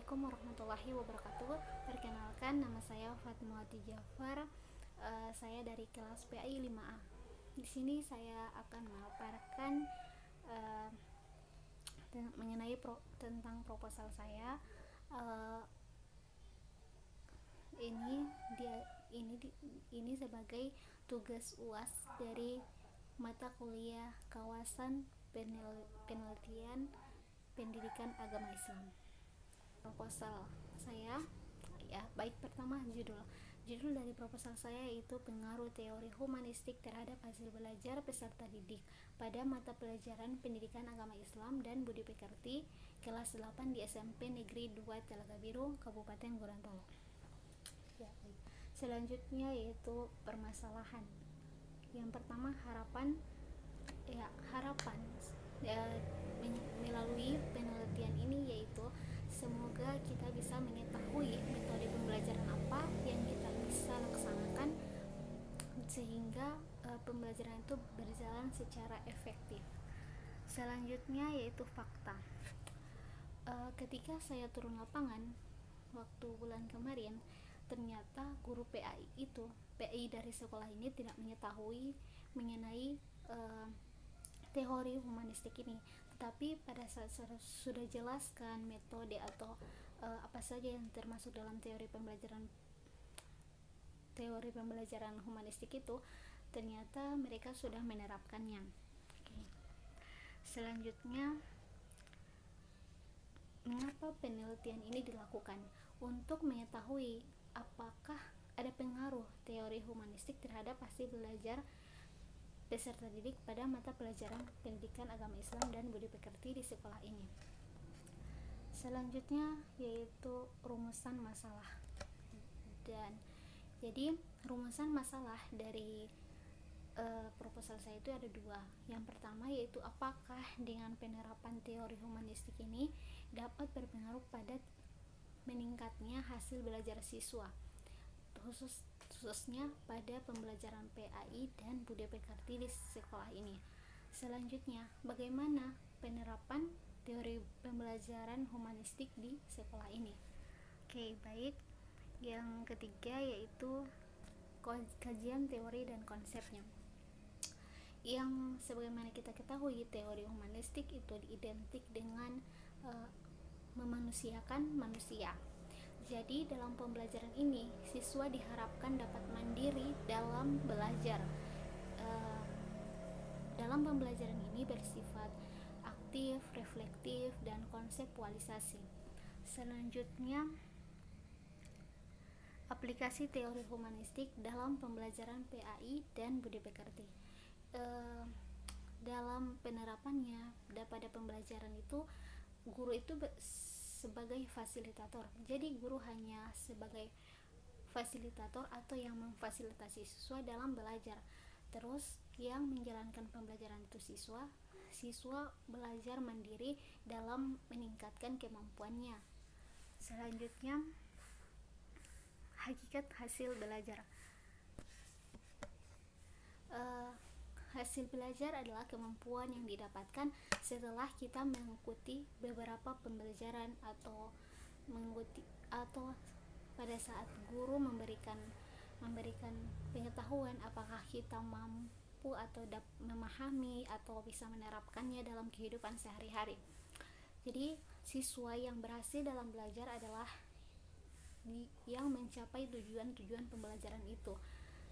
Assalamualaikum warahmatullahi wabarakatuh. Perkenalkan, nama saya Fatmawati Jafar. Saya dari kelas PAI 5A. Di sini saya akan memaparkan uh, mengenai tentang proposal saya. Uh, ini dia ini sebagai tugas UAS dari mata kuliah kawasan penelitian pendidikan agama Islam. Proposal saya, ya baik, pertama judul dari proposal saya yaitu pengaruh teori humanistik terhadap hasil belajar peserta didik pada mata pelajaran pendidikan agama Islam dan budi pekerti kelas 8 di SMP Negeri 2 Telaga Biru, Kabupaten Gorontalo. Ya, baik. Selanjutnya yaitu permasalahan. Yang pertama harapan melalui penelitian ini yaitu semoga kita bisa mengetahui metode pembelajaran apa yang kita bisa laksanakan sehingga pembelajaran itu berjalan secara efektif. Selanjutnya yaitu fakta. Ketika saya turun lapangan waktu bulan kemarin, ternyata guru PAI dari sekolah ini tidak mengetahui mengenai teori humanistik ini, tetapi pada saat sudah jelaskan metode atau apa saja yang termasuk dalam teori pembelajaran humanistik itu, ternyata mereka sudah menerapkannya. Oke. Selanjutnya, mengapa penelitian ini dilakukan? Untuk mengetahui apakah ada pengaruh teori humanistik terhadap hasil belajar peserta didik pada mata pelajaran pendidikan agama Islam dan budi pekerti di sekolah ini. Selanjutnya yaitu rumusan masalah. Dan jadi rumusan masalah dari proposal saya itu ada dua. Yang pertama yaitu apakah dengan penerapan teori humanistik ini dapat berpengaruh pada meningkatnya hasil belajar siswa, khususnya pada pembelajaran PAI dan budi pekerti di sekolah ini. Selanjutnya, bagaimana penerapan teori pembelajaran humanistik di sekolah ini? Oke, baik. Yang ketiga yaitu kajian teori dan konsepnya. Yang sebagaimana kita ketahui, teori humanistik itu identik dengan memanusiakan manusia. Jadi dalam pembelajaran ini siswa diharapkan dapat mandiri dalam belajar. Dalam pembelajaran ini bersifat aktif, reflektif, dan konseptualisasi. Selanjutnya, aplikasi teori humanistik dalam pembelajaran PAI dan budi pekerti. Dalam penerapannya pada pembelajaran itu, guru itu sebagai fasilitator. Jadi guru hanya sebagai fasilitator atau yang memfasilitasi siswa dalam belajar. Terus yang menjalankan pembelajaran itu siswa belajar mandiri dalam meningkatkan kemampuannya. Selanjutnya, hakikat hasil belajar. Hasil belajar adalah kemampuan yang didapatkan setelah kita mengikuti beberapa pembelajaran atau pada saat guru memberikan pengetahuan, apakah kita mampu atau memahami atau bisa menerapkannya dalam kehidupan sehari-hari. Jadi siswa yang berhasil dalam belajar adalah yang mencapai tujuan pembelajaran itu.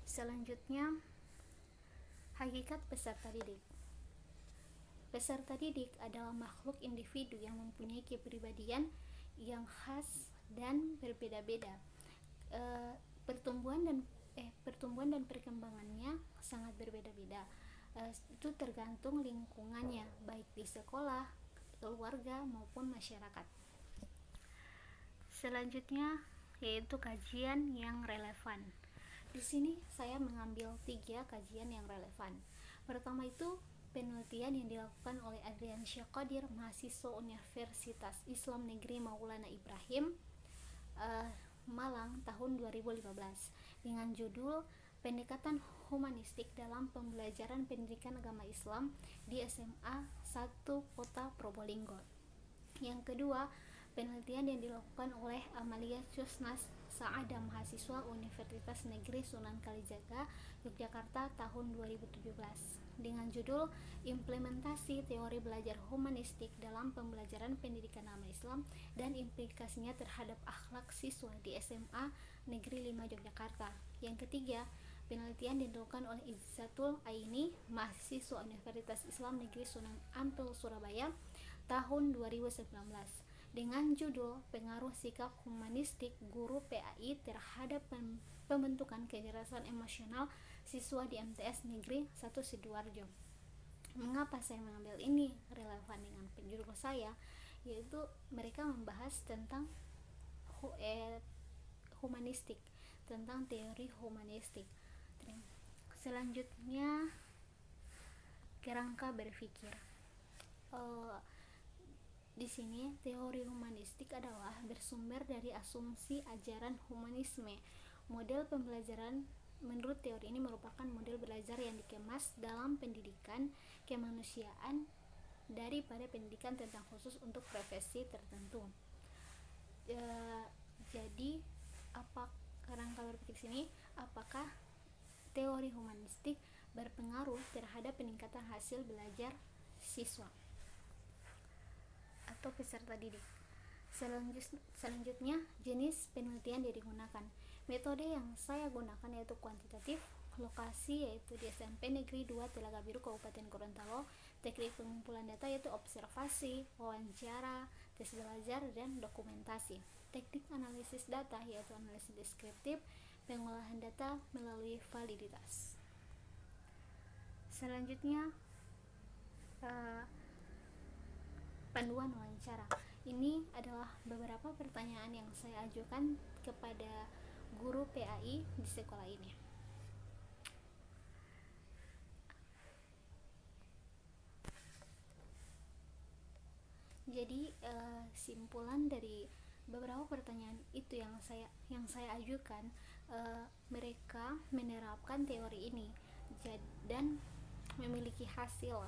Selanjutnya, hakikat peserta didik. Peserta didik adalah makhluk individu yang mempunyai kepribadian yang khas dan berbeda-beda. Pertumbuhan dan perkembangannya sangat berbeda-beda. Itu tergantung lingkungannya, baik di sekolah, keluarga maupun masyarakat. Selanjutnya yaitu kajian yang relevan. Di sini saya mengambil 3 kajian yang relevan. Pertama itu penelitian yang dilakukan oleh Adriansyah Qadir, mahasiswa Universitas Islam Negeri Maulana Ibrahim, Malang tahun 2015, dengan judul Pendekatan Humanistik dalam Pembelajaran Pendidikan Agama Islam di SMA 1 Kota Probolinggo. Yang kedua, penelitian yang dilakukan oleh Amalia Tsusnas Saada, mahasiswa Universitas Negeri Sunan Kalijaga, Yogyakarta tahun 2017, dengan judul Implementasi Teori Belajar Humanistik dalam Pembelajaran Pendidikan Agama Islam dan Implikasinya Terhadap Akhlak Siswa di SMA Negeri 5 Yogyakarta. Yang ketiga, penelitian dilakukan oleh Izzatul Aini, mahasiswa Universitas Islam Negeri Sunan Ampel Surabaya tahun 2019, dengan judul Pengaruh Sikap Humanistik Guru PAI Terhadap Pembentukan Kecerdasan Emosional Siswa di MTS Negeri 1 Sidoarjo. Mengapa saya mengambil ini relevan dengan penjudul saya, yaitu mereka membahas tentang humanistik, tentang teori humanistik. Selanjutnya, kerangka berpikir. Di sini teori humanistik adalah bersumber dari asumsi ajaran humanisme. Model pembelajaran menurut teori ini merupakan model belajar yang dikemas dalam pendidikan kemanusiaan daripada pendidikan tentang khusus untuk profesi tertentu. Jadi apa kerangka berpikir sini? Apakah teori humanistik berpengaruh terhadap peningkatan hasil belajar siswa atau peserta didik? Selanjutnya, jenis penelitian yang digunakan. Metode yang saya gunakan yaitu kuantitatif. Lokasi yaitu di SMP Negeri 2 Telaga Biru Kabupaten Gorontalo. Teknik pengumpulan data yaitu observasi, wawancara, tes belajar, dan dokumentasi. Teknik analisis data yaitu analisis deskriptif, pengolahan data melalui validitas. Selanjutnya, panduan wawancara. Ini adalah beberapa pertanyaan yang saya ajukan kepada guru PAI di sekolah ini. Jadi simpulan dari beberapa pertanyaan itu yang saya ajukan, mereka menerapkan teori ini dan memiliki hasil.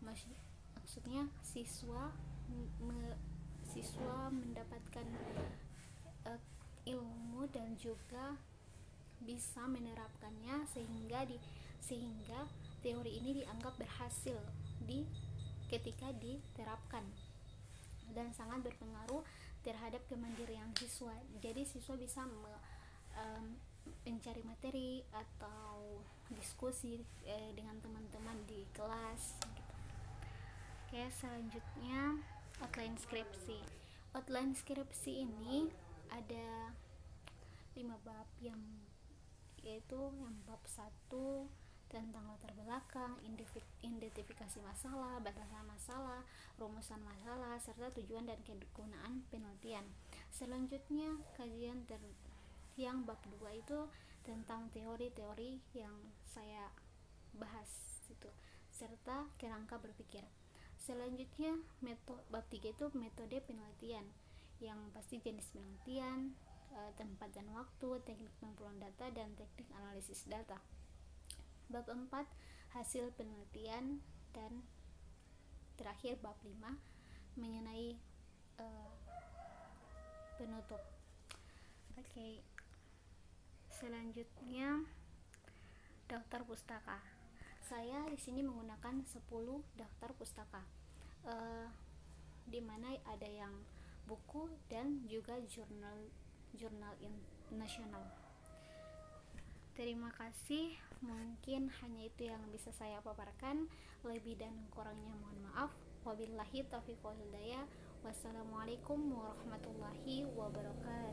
Maksudnya siswa mendapatkan ilmu dan juga bisa menerapkannya sehingga teori ini dianggap berhasil ketika diterapkan dan sangat berpengaruh terhadap kemandirian siswa. Jadi siswa bisa mencari materi atau diskusi dengan teman-teman di kelas gitu. Oke, selanjutnya outline skripsi. Outline skripsi ini ada 5 bab, yaitu yang bab 1 tentang latar belakang, identifikasi masalah, batasan masalah, rumusan masalah, serta tujuan dan kegunaan penelitian. Selanjutnya, kajian yang bab 2 itu tentang teori-teori yang saya bahas itu, serta kerangka berpikir. Selanjutnya, bab 3 itu metode penelitian, yang pasti jenis penelitian, tempat dan waktu, teknik pengumpulan data, dan teknik analisis data. Bab 4 hasil penelitian, dan terakhir bab 5 mengenai penutup. Oke. Selanjutnya, daftar pustaka. Saya di sini menggunakan 10 daftar pustaka, di mana ada yang buku dan juga jurnal nasional. Terima kasih, mungkin hanya itu yang bisa saya paparkan. Lebih dan kurangnya mohon maaf. Wabillahi taufiq wal hidayah. Wassalamualaikum warahmatullahi wabarakatuh.